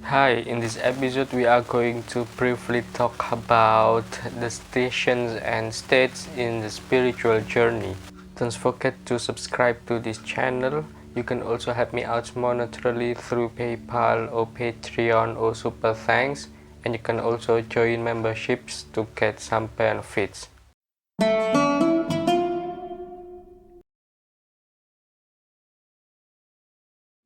Hi, in this episode we are going to briefly talk about the stations and states in the spiritual journey. Don't forget to subscribe to this channel. You can also help me out monetarily through PayPal or Patreon or Super Thanks, and you can also join memberships to get some benefits.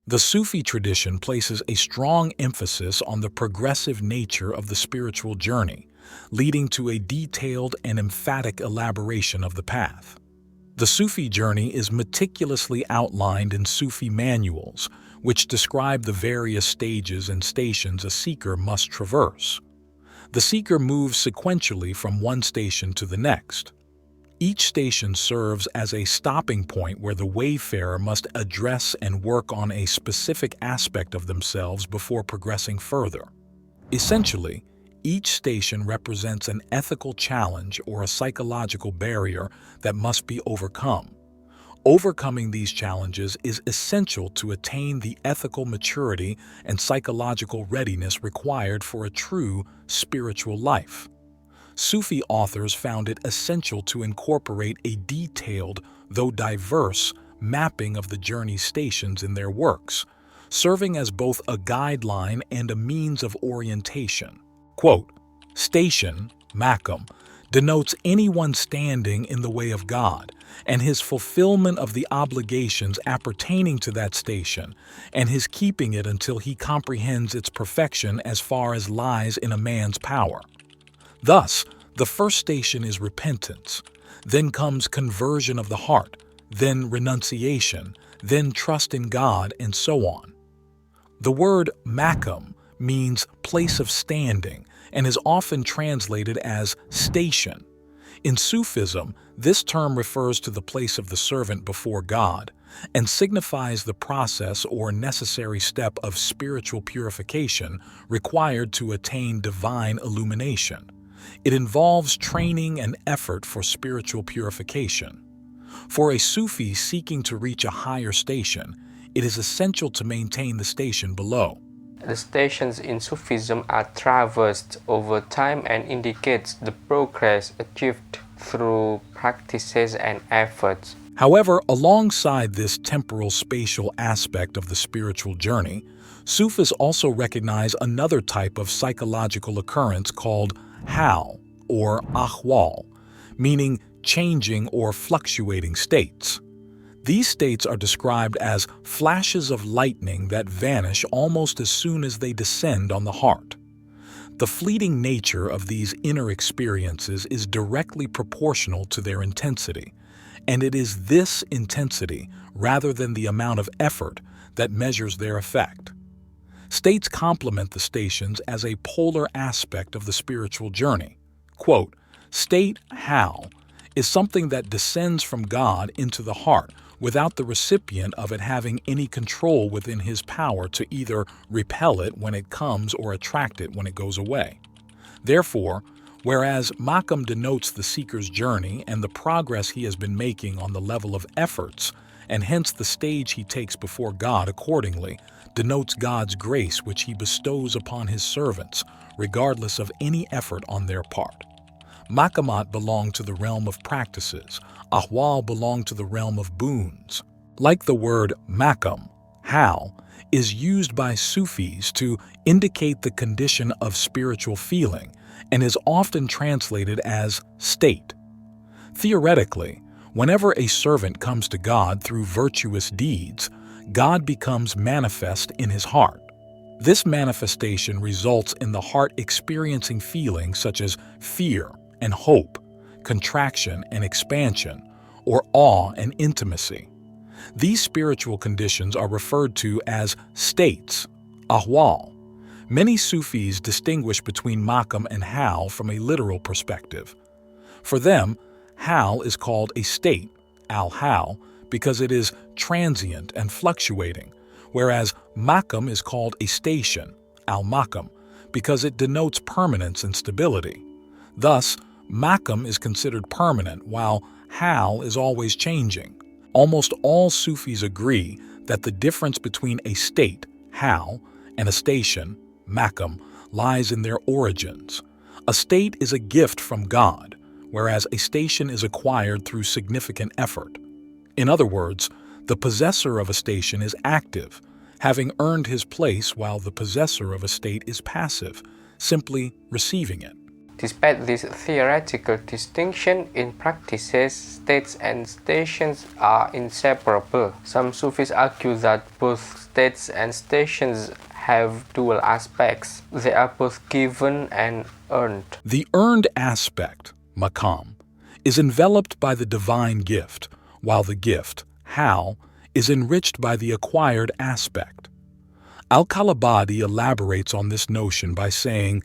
The Sufi tradition places a strong emphasis on the progressive nature of the spiritual journey, leading to a detailed and emphatic elaboration of the path. The Sufi journey is meticulously outlined in Sufi manuals, which describe the various stages and stations a seeker must traverse. The seeker moves sequentially from one station to the next. Each station serves as a stopping point where the wayfarer must address and work on a specific aspect of themselves before progressing further. Essentially, each station represents an ethical challenge or a psychological barrier that must be overcome. Overcoming these challenges is essential to attain the ethical maturity and psychological readiness required for a true spiritual life. Sufi authors found it essential to incorporate a detailed, though diverse, mapping of the journey's stations in their works, serving as both a guideline and a means of orientation. Quote, "Station, Maqam, denotes anyone standing in the way of God and his fulfillment of the obligations appertaining to that station and his keeping it until he comprehends its perfection as far as lies in a man's power. Thus, the first station is repentance, then comes conversion of the heart, then renunciation, then trust in God, and so on." The word Maqam means place of standing and is often translated as station. In Sufism, this term refers to the place of the servant before God and signifies the process or necessary step of spiritual purification required to attain divine illumination. It involves training and effort for spiritual purification. For a Sufi seeking to reach a higher station, it is essential to maintain the station below. The stations in Sufism are traversed over time and indicates the progress achieved through practices and efforts. However, alongside this temporal spatial aspect of the spiritual journey, Sufis also recognize another type of psychological occurrence called hal or ahwal, meaning changing or fluctuating states. These states are described as flashes of lightning that vanish almost as soon as they descend on the heart. The fleeting nature of these inner experiences is directly proportional to their intensity, and it is this intensity, rather than the amount of effort, that measures their effect. States complement the stations as a polar aspect of the spiritual journey. Quote, "State hal is something that descends from God into the heart without the recipient of it having any control within his power to either repel it when it comes or attract it when it goes away. Therefore, whereas Maqam denotes the seeker's journey and the progress he has been making on the level of efforts, and hence the stage he takes before God accordingly, denotes God's grace which he bestows upon his servants, regardless of any effort on their part. Maqamat belong to the realm of practices, ahwal belong to the realm of boons. Like the word maqam, hal is used by Sufis to indicate the condition of spiritual feeling and is often translated as state. Theoretically, whenever a servant comes to God through virtuous deeds, God becomes manifest in his heart. This manifestation results in the heart experiencing feelings such as fear and hope, contraction and expansion, or awe and intimacy. These spiritual conditions are referred to as states, ahwal. Many Sufis distinguish between Maqam and hal from a literal perspective. For them, hal is called a state, al-hal, because it is transient and fluctuating, whereas Maqam is called a station, al-Maqam, because it denotes permanence and stability. Thus, Maqam is considered permanent, while hal is always changing. Almost all Sufis agree that the difference between a state, hal, and a station, Makam, lies in their origins. A state is a gift from God, whereas a station is acquired through significant effort. In other words, the possessor of a station is active, having earned his place, while the possessor of a state is passive, simply receiving it. Despite this theoretical distinction, in practices, states and stations are inseparable. Some Sufis argue that both states and stations have dual aspects. They are both given and earned. The earned aspect, Makam, is enveloped by the divine gift, while the gift, Hal, is enriched by the acquired aspect. Al-Kalabadi elaborates on this notion by saying,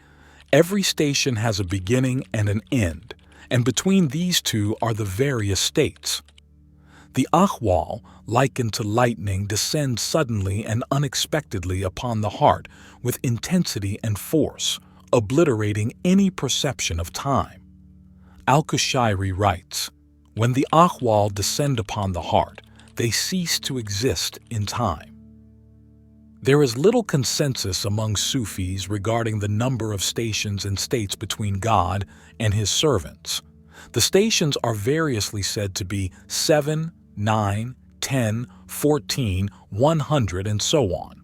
every station has a beginning and an end, and between these two are the various states. The ahwal, likened to lightning, descends suddenly and unexpectedly upon the heart with intensity and force, obliterating any perception of time. Al-Kushairi writes, when the ahwal descend upon the heart, they cease to exist in time. There is little consensus among Sufis regarding the number of stations and states between God and his servants. The stations are variously said to be 7, 9, 10, 14, 100, and so on.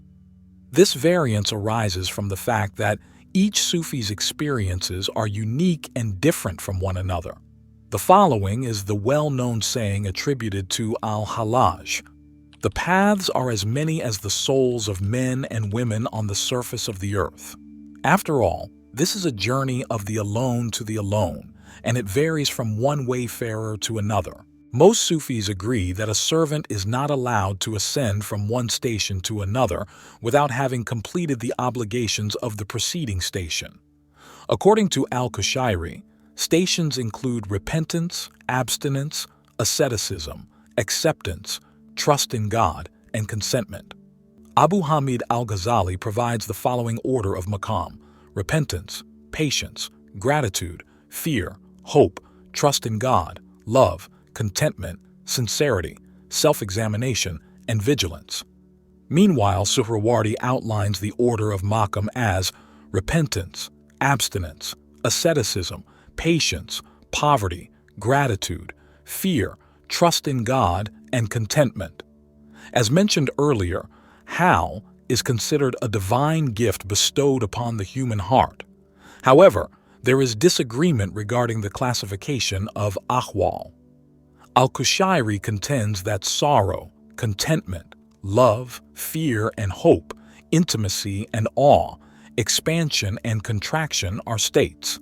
This variance arises from the fact that each Sufi's experiences are unique and different from one another. The following is the well-known saying attributed to Al-Hallaj: the paths are as many as the souls of men and women on the surface of the earth. After all, this is a journey of the alone to the alone, and it varies from one wayfarer to another. Most Sufis agree that a servant is not allowed to ascend from one station to another without having completed the obligations of the preceding station. According to Al-Kushairi, stations include repentance, abstinence, asceticism, acceptance, trust in God, and consentment. Abu Hamid al-Ghazali provides the following order of maqam: repentance, patience, gratitude, fear, hope, trust in God, love, contentment, sincerity, self-examination, and vigilance. Meanwhile, Suhrawardi outlines the order of maqam as repentance, abstinence, asceticism, patience, poverty, gratitude, fear, trust in God, and contentment. As mentioned earlier, Hal is considered a divine gift bestowed upon the human heart. However, there is disagreement regarding the classification of ahwal. Al-Kushairi contends that sorrow, contentment, love, fear and hope, intimacy and awe, expansion and contraction are states.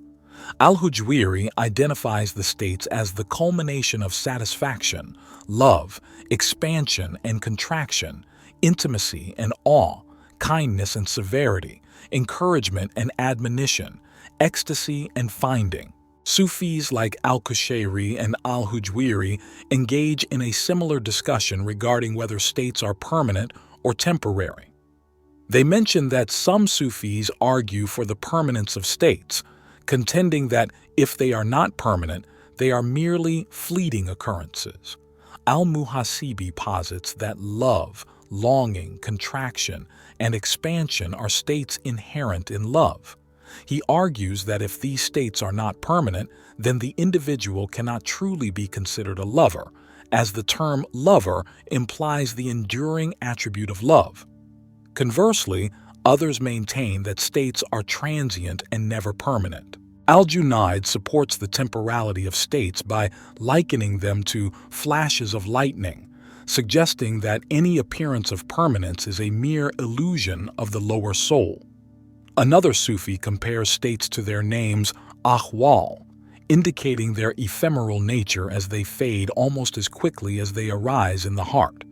Al-Hujwiri identifies the states as the culmination of satisfaction, love, expansion and contraction, intimacy and awe, kindness and severity, encouragement and admonition, ecstasy and finding. Sufis like Al-Kushairi and Al-Hujwiri engage in a similar discussion regarding whether states are permanent or temporary. They mention that some Sufis argue for the permanence of states, contending that if they are not permanent, they are merely fleeting occurrences. Al-Muhasibi posits that love, longing, contraction, and expansion are states inherent in love. He argues that if these states are not permanent, then the individual cannot truly be considered a lover, as the term lover implies the enduring attribute of love. Conversely, others maintain that states are transient and never permanent. Al-Junaid supports the temporality of states by likening them to flashes of lightning, suggesting that any appearance of permanence is a mere illusion of the lower soul. Another Sufi compares states to their names ahwal, indicating their ephemeral nature as they fade almost as quickly as they arise in the heart.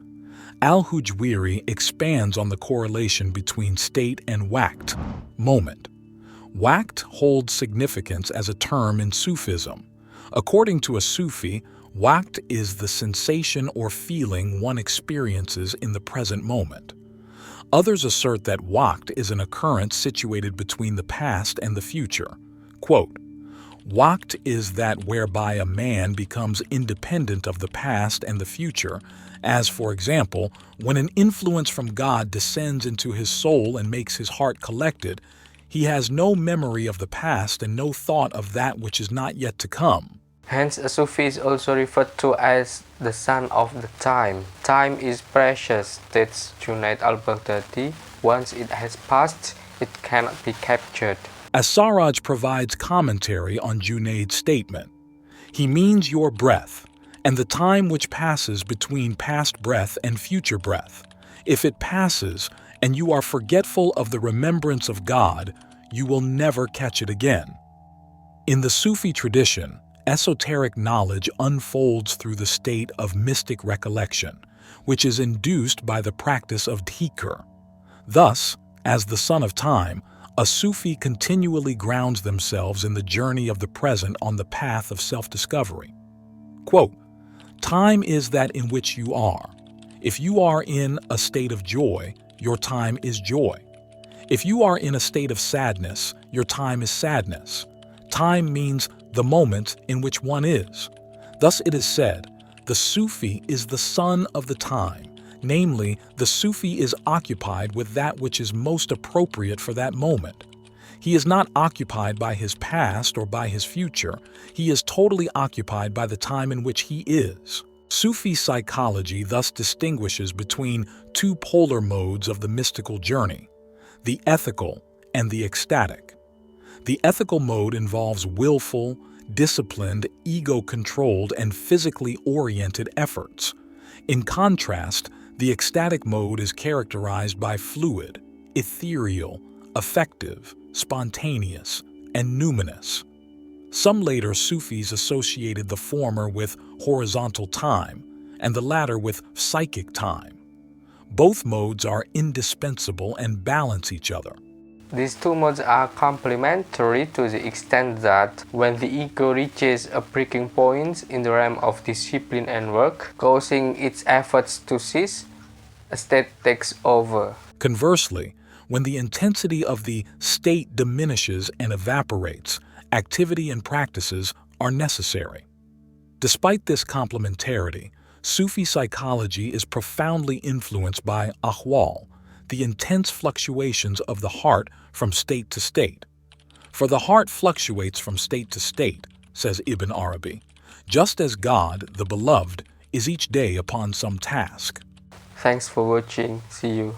Al-Hujwiri expands on the correlation between state and waqt, moment. Waqt holds significance as a term in Sufism. According to a Sufi, waqt is the sensation or feeling one experiences in the present moment. Others assert that waqt is an occurrence situated between the past and the future. Quote, Waqt is that whereby a man becomes independent of the past and the future, as, for example, when an influence from God descends into his soul and makes his heart collected, he has no memory of the past and no thought of that which is not yet to come. Hence, a Sufi is also referred to as the son of the time. Time is precious, states Junaid al-Baghdadi. Once it has passed, it cannot be captured. As-Sarraj provides commentary on Junaid's statement. He means your breath, and the time which passes between past breath and future breath. If it passes, and you are forgetful of the remembrance of God, you will never catch it again. In the Sufi tradition, esoteric knowledge unfolds through the state of mystic recollection, which is induced by the practice of dhikr. Thus, as the son of time, a Sufi continually grounds themselves in the journey of the present on the path of self-discovery. Quote, "Time is that in which you are. If you are in a state of joy, your time is joy. If you are in a state of sadness, your time is sadness. Time means the moment in which one is. Thus it is said, the Sufi is the son of the time. Namely, the Sufi is occupied with that which is most appropriate for that moment. He is not occupied by his past or by his future. He is totally occupied by the time in which he is." Sufi psychology thus distinguishes between two polar modes of the mystical journey, the ethical and the ecstatic. The ethical mode involves willful, disciplined, ego-controlled, and physically oriented efforts. In contrast, the ecstatic mode is characterized by fluid, ethereal, affective, spontaneous, and numinous. Some later Sufis associated the former with horizontal time and the latter with psychic time. Both modes are indispensable and balance each other. These two modes are complementary to the extent that when the ego reaches a breaking point in the realm of discipline and work, causing its efforts to cease, a state takes over. Conversely, when the intensity of the state diminishes and evaporates, activity and practices are necessary. Despite this complementarity, Sufi psychology is profoundly influenced by ahwal, the intense fluctuations of the heart from state to state. For the heart fluctuates from state to state, says Ibn Arabi, just as God, the Beloved, is each day upon some task. Thanks for watching. See you.